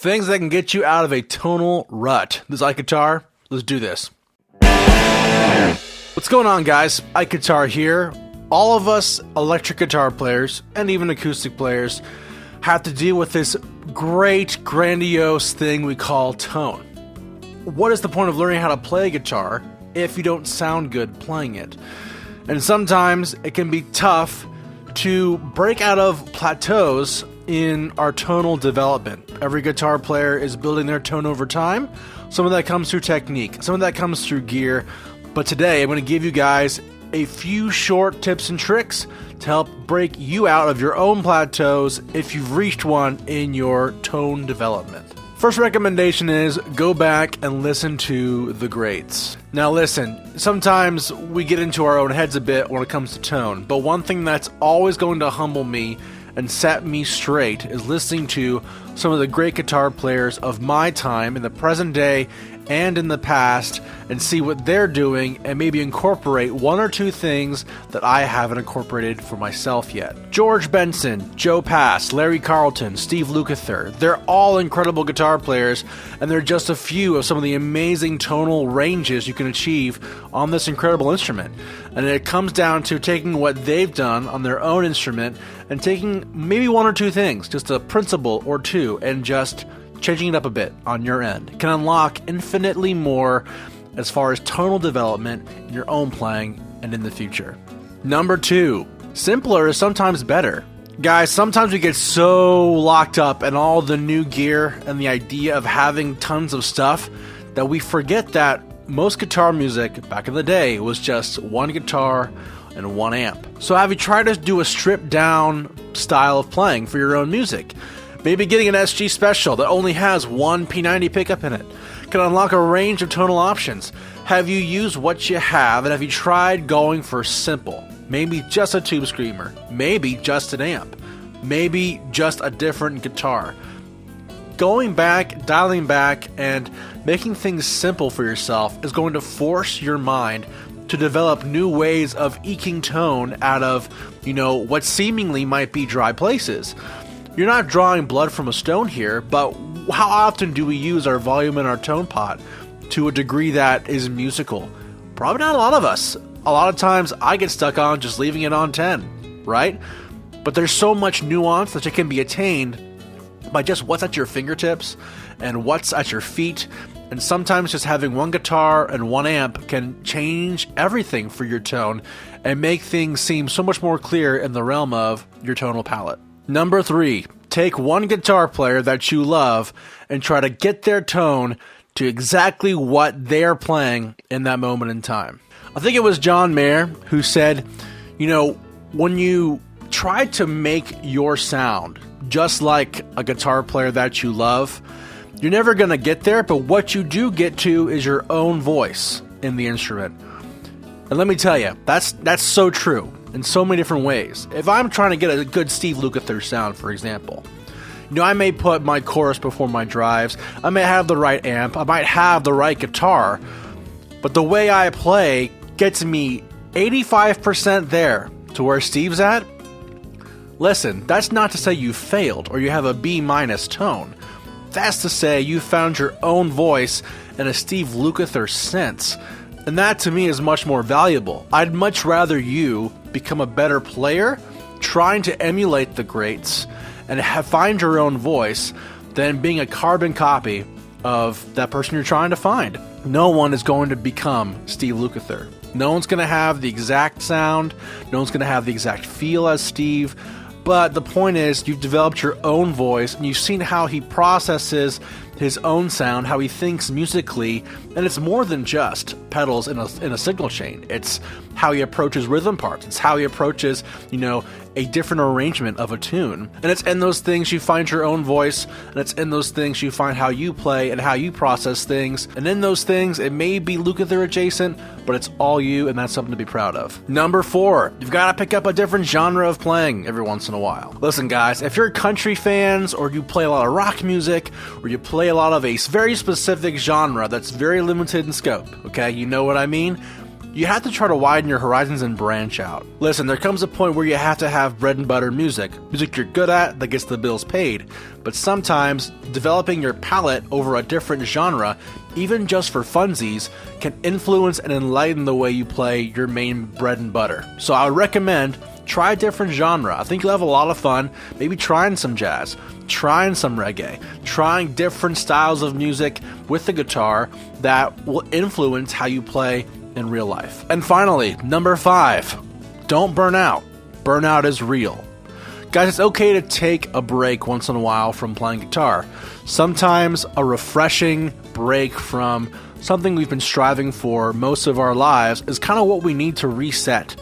Things that can get you out of a tonal rut. This is IkeGuitar. Let's do this. What's going on, guys? IkeGuitar here. All of us electric guitar players and even acoustic players have to deal with this great, grandiose thing we call tone. What is the point of learning how to play a guitar if you don't sound good playing it? And sometimes it can be tough to break out of plateaus in our tonal development. Every guitar player is building their tone over time. Some of that comes through technique, some of that comes through gear. But today I'm going to give you guys a few short tips and tricks to help break you out of your own plateaus if you've reached one in your tone development. First recommendation is go back and listen to the greats. Now listen, sometimes we get into our own heads a bit when it comes to tone, but one thing that's always going to humble me and set me straight is listening to some of the great guitar players of my time in the present day and in the past and see what they're doing and maybe incorporate one or two things that I haven't incorporated for myself yet. George Benson, Joe Pass, Larry Carlton, Steve Lukather, they're all incredible guitar players, and they're just a few of some of the amazing tonal ranges you can achieve on this incredible instrument. And it comes down to taking what they've done on their own instrument and taking maybe one or two things, just a principle or two, and just changing it up a bit on your end. It can unlock infinitely more as far as tonal development in your own playing and in the future. Number 2, simpler is sometimes better. Guys, sometimes we get so locked up in all the new gear and the idea of having tons of stuff that we forget that most guitar music back in the day was just one guitar and one amp. So have you tried to do a stripped down style of playing for your own music? Maybe getting an SG Special that only has one P90 pickup in it can unlock a range of tonal options. Have you used what you have, and have you tried going for simple? Maybe just a tube screamer, maybe just an amp, maybe just a different guitar. Going back, dialing back, and making things simple for yourself is going to force your mind to develop new ways of eking tone out of, what seemingly might be dry places. You're not drawing blood from a stone here, but how often do we use our volume in our tone pot to a degree that is musical? Probably not a lot of us. A lot of times I get stuck on just leaving it on 10, right? But there's so much nuance that it can be attained by just what's at your fingertips and what's at your feet. And sometimes just having one guitar and one amp can change everything for your tone and make things seem so much more clear in the realm of your tonal palette. Number 3, take one guitar player that you love and try to get their tone to exactly what they're playing in that moment in time. I think it was John Mayer who said, when you try to make your sound just like a guitar player that you love, you're never going to get there, but what you do get to is your own voice in the instrument. And let me tell you, that's so true in so many different ways. If I'm trying to get a good Steve Lukather sound, for example, I may put my chorus before my drives, I may have the right amp, I might have the right guitar, but the way I play gets me 85% there to where Steve's at. Listen, that's not to say you failed or you have a B- tone. That's to say you found your own voice in a Steve Lukather sense. And that to me is much more valuable. I'd much rather you become a better player trying to emulate the greats and find your own voice than being a carbon copy of that person you're trying to find. No one is going to become Steve Lukather. No one's going to have the exact sound. No one's going to have the exact feel as Steve. But the point is, you've developed your own voice, and you've seen how he processes his own sound, how he thinks musically, and it's more than just pedals in a signal chain. It's how he approaches rhythm parts. It's how he approaches, a different arrangement of a tune. And it's in those things you find your own voice, and it's in those things you find how you play and how you process things. And in those things, it may be Lukather adjacent, but it's all you, and that's something to be proud of. Number 4, you've got to pick up a different genre of playing every once in a while. Listen, guys, if you're country fans, or you play a lot of rock music, or you play a lot of a very specific genre that's very limited in scope, okay, you know what I mean? you have to try to widen your horizons and branch out. Listen, there comes a point where you have to have bread and butter music you're good at that gets the bills paid, but sometimes developing your palette over a different genre, even just for funsies, can influence and enlighten the way you play your main bread and butter. So I would recommend try a different genre. I think you'll have a lot of fun, maybe trying some jazz, trying some reggae, trying different styles of music with the guitar that will influence how you play in real life. And finally, number 5, don't burn out. Burnout is real. Guys, it's okay to take a break once in a while from playing guitar. Sometimes a refreshing break from something we've been striving for most of our lives is kind of what we need to reset.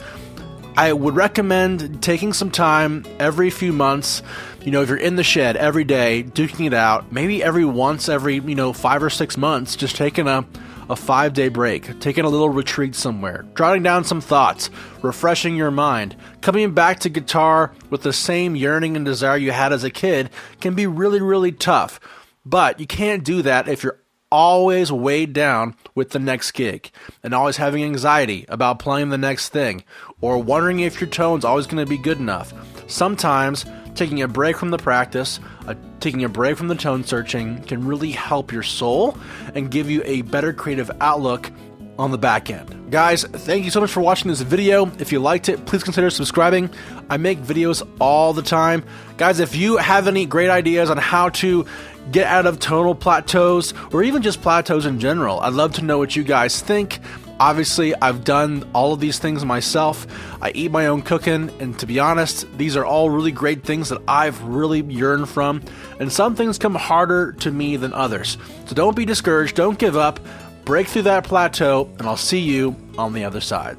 I would recommend taking some time every few months, if you're in the shed every day, duking it out, maybe every 5 or 6 months, just taking a 5-day break, taking a little retreat somewhere, jotting down some thoughts, refreshing your mind. Coming back to guitar with the same yearning and desire you had as a kid can be really, really tough. But you can't do that if you're always weighed down with the next gig and always having anxiety about playing the next thing or wondering if your tone's always going to be good enough. Sometimes taking a break from the practice, taking a break from the tone searching can really help your soul and give you a better creative outlook on the back end. Guys, thank you so much for watching this video. If you liked it, please consider subscribing. I make videos all the time. Guys, if you have any great ideas on how to get out of tonal plateaus or even just plateaus in general, I'd love to know what you guys think. Obviously, I've done all of these things myself. I eat my own cooking, and to be honest, these are all really great things that I've really yearned from, and some things come harder to me than others. So don't be discouraged, don't give up, break through that plateau, and I'll see you on the other side.